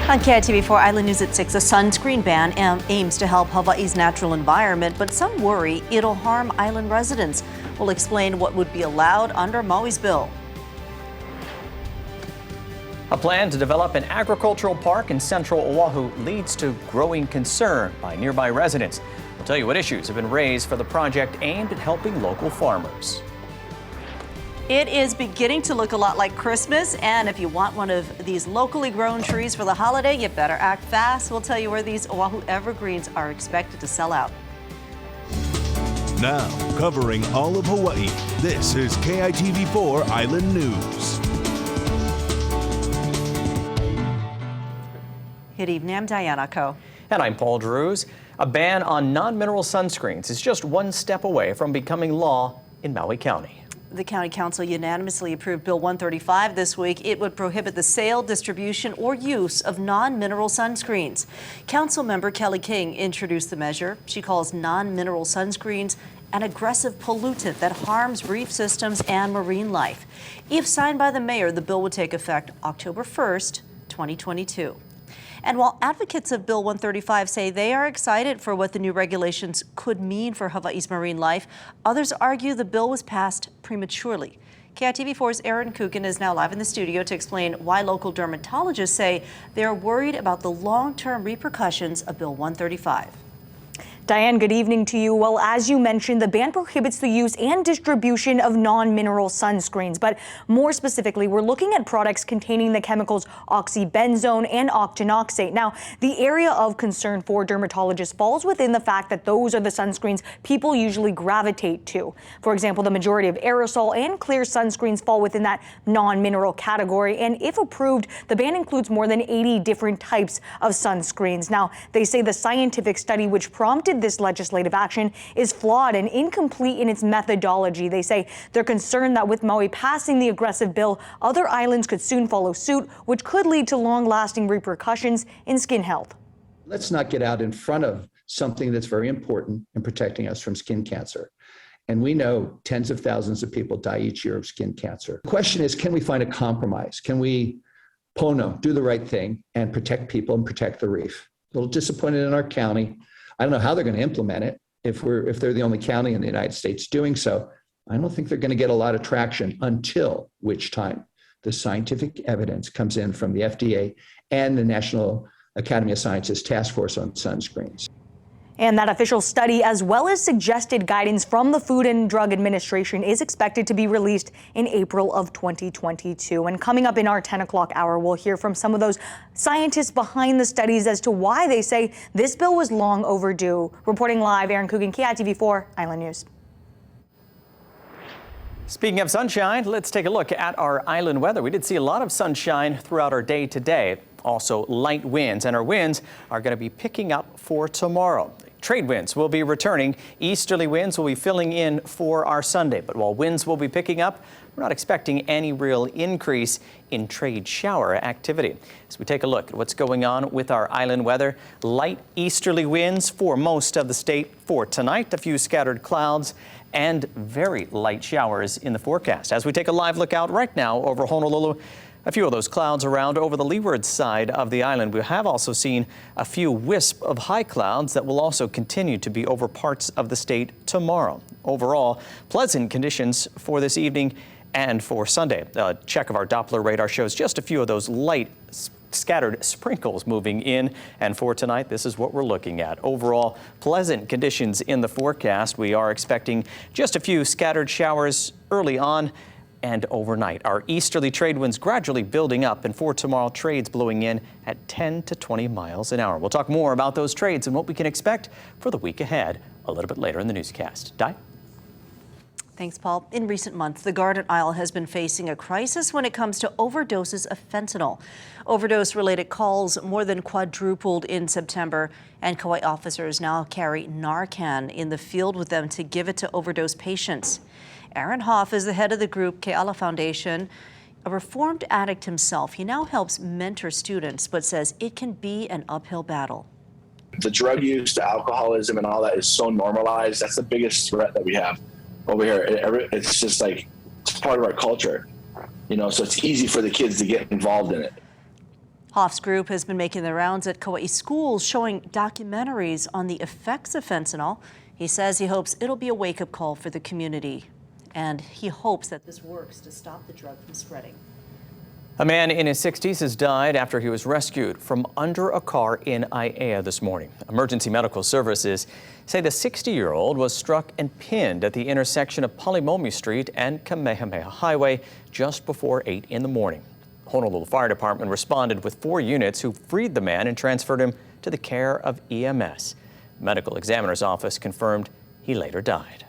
On KITV4 Island News at 6, a sunscreen ban aims to help Hawaii's natural environment, but some worry it'll harm island residents. We'll explain what would be allowed under Maui's bill. A plan to develop an agricultural park in central Oahu leads to growing concern by nearby residents. We'll tell you what issues have been raised for the project aimed at helping local farmers. It is beginning to look a lot like Christmas, and if you want one of these locally grown trees for the holiday, you better act fast. We'll tell you where these Oahu evergreens are expected to sell out. Now, covering all of Hawaii, this is KITV4 Island News. Good evening, I'm Diana Ko. And I'm Paul Drews. A ban on non-mineral sunscreens is just one step away from becoming law in Maui County. The County Council unanimously approved Bill 135 this week. It would prohibit the sale, distribution, or use of non-mineral sunscreens. Councilmember Kelly King introduced the measure. She calls non-mineral sunscreens an aggressive pollutant that harms reef systems and marine life. If signed by the mayor, the bill would take effect October 1st, 2022. And while advocates of Bill 135 say they are excited for what the new regulations could mean for Hawaii's marine life, others argue the bill was passed prematurely. KITV4's Aaron Kukin is now live in the studio to explain why local dermatologists say they're worried about the long-term repercussions of Bill 135. Diane, good evening to you. Well, as you mentioned, the ban prohibits the use and distribution of non-mineral sunscreens. But more specifically, we're looking at products containing the chemicals oxybenzone and octinoxate. Now, the area of concern for dermatologists falls within the fact that those are the sunscreens people usually gravitate to. For example, the majority of aerosol and clear sunscreens fall within that non-mineral category. And if approved, the ban includes more than 80 different types of sunscreens. Now, they say the scientific study which prompted this legislative action is flawed and incomplete in its methodology. They say they're concerned that with Maui passing the aggressive bill, other islands could soon follow suit, which could lead to long-lasting repercussions in skin health. Let's not get out in front of something that's very important in protecting us from skin cancer. And we know tens of thousands of people die each year of skin cancer. The question is, can we find a compromise? Can we, pono, do the right thing and protect people and protect the reef? A little disappointed in our county. I don't know how they're going to implement it if they're the only county in the United States doing so. I don't think they're going to get a lot of traction until which time the scientific evidence comes in from the FDA and the National Academy of Sciences Task Force on Sunscreens. And that official study, as well as suggested guidance from the Food and Drug Administration, is expected to be released in April of 2022. And coming up in our 10 o'clock hour, we'll hear from some of those scientists behind the studies as to why they say this bill was long overdue. Reporting live, Aaron Coogan, KITV4 Island News. Speaking of sunshine, let's take a look at our island weather. We did see a lot of sunshine throughout our day today. Also light winds, and our winds are going to be picking up for tomorrow. Trade winds will be returning. Easterly winds will be filling in for our Sunday. But while winds will be picking up, we're not expecting any real increase in trade shower activity. As we take a look at what's going on with our island weather, light easterly winds for most of the state for tonight. A few scattered clouds and very light showers in the forecast. As we take a live look out right now over Honolulu, a few of those clouds around over the leeward side of the island. We have also seen a few wisps of high clouds that will also continue to be over parts of the state tomorrow. Overall, pleasant conditions for this evening and for Sunday. A check of our Doppler radar shows just a few of those light scattered sprinkles moving in. And for tonight, this is what we're looking at. Overall, pleasant conditions in the forecast. We are expecting just a few scattered showers early on and overnight. Our easterly trade winds gradually building up, and for tomorrow, trades blowing in at 10 to 20 miles an hour. We'll talk more about those trades and what we can expect for the week ahead a little bit later in the newscast. Di? Thanks, Paul. In recent months, the Garden Isle has been facing a crisis when it comes to overdoses of fentanyl. Overdose-related calls more than quadrupled in September, and Kauai officers now carry Narcan in the field with them to give it to overdose patients. Aaron Hoff is the head of the group Keala Foundation. A reformed addict himself, he now helps mentor students, but says it can be an uphill battle. The drug use, the alcoholism, and all that is so normalized. That's the biggest threat that we have over here. It's just like, it's part of our culture, you know, so it's easy for the kids to get involved in it. Hoff's group has been making the rounds at Kauai schools showing documentaries on the effects of fentanyl. He says he hopes it'll be a wake-up call for the community, and he hopes that this works to stop the drug from spreading. A man in his 60s has died after he was rescued from under a car in Aiea this morning. Emergency medical services say the 60-year-old was struck and pinned at the intersection of Palimomi Street and Kamehameha Highway just before 8 in the morning. Honolulu Fire Department responded with 4 units who freed the man and transferred him to the care of EMS. The medical examiner's office confirmed he later died.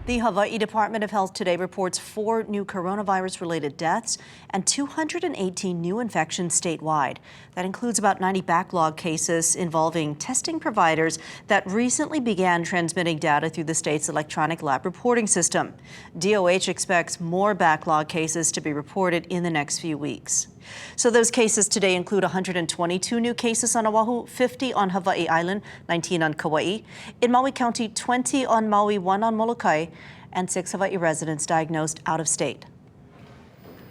The Hawaii Department of Health today reports 4 new coronavirus-related deaths and 218 new infections statewide. That includes about 90 backlog cases involving testing providers that recently began transmitting data through the state's electronic lab reporting system. DOH expects more backlog cases to be reported in the next few weeks. So those cases today include 122 new cases on Oahu, 50 on Hawaii Island, 19 on Kauai. In Maui County, 20 on Maui, 1 on Molokai, and 6 Hawaii residents diagnosed out of state.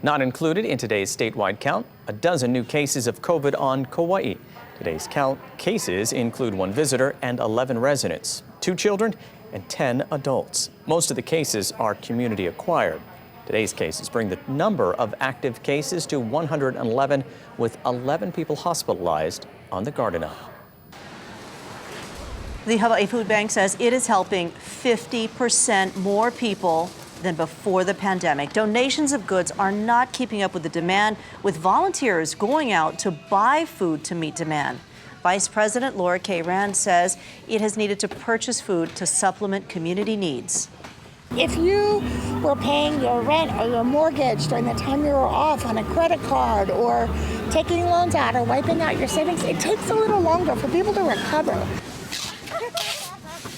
Not included in today's statewide count, a dozen new cases of COVID on Kauai. Today's cases include 1 visitor and 11 residents, 2 children and 10 adults. Most of the cases are community acquired. Today's cases bring the number of active cases to 111, with 11 people hospitalized on the Garden Isle. The Hawai'i Food Bank says it is helping 50% more people than before the pandemic. Donations of goods are not keeping up with the demand, with volunteers going out to buy food to meet demand. Vice President Laura K. Rand says it has needed to purchase food to supplement community needs. If you were paying your rent or your mortgage during the time you were off on a credit card or taking loans out or wiping out your savings, it takes a little longer for people to recover.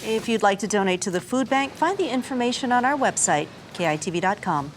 If you'd like to donate to the food bank, find the information on our website, KITV.com.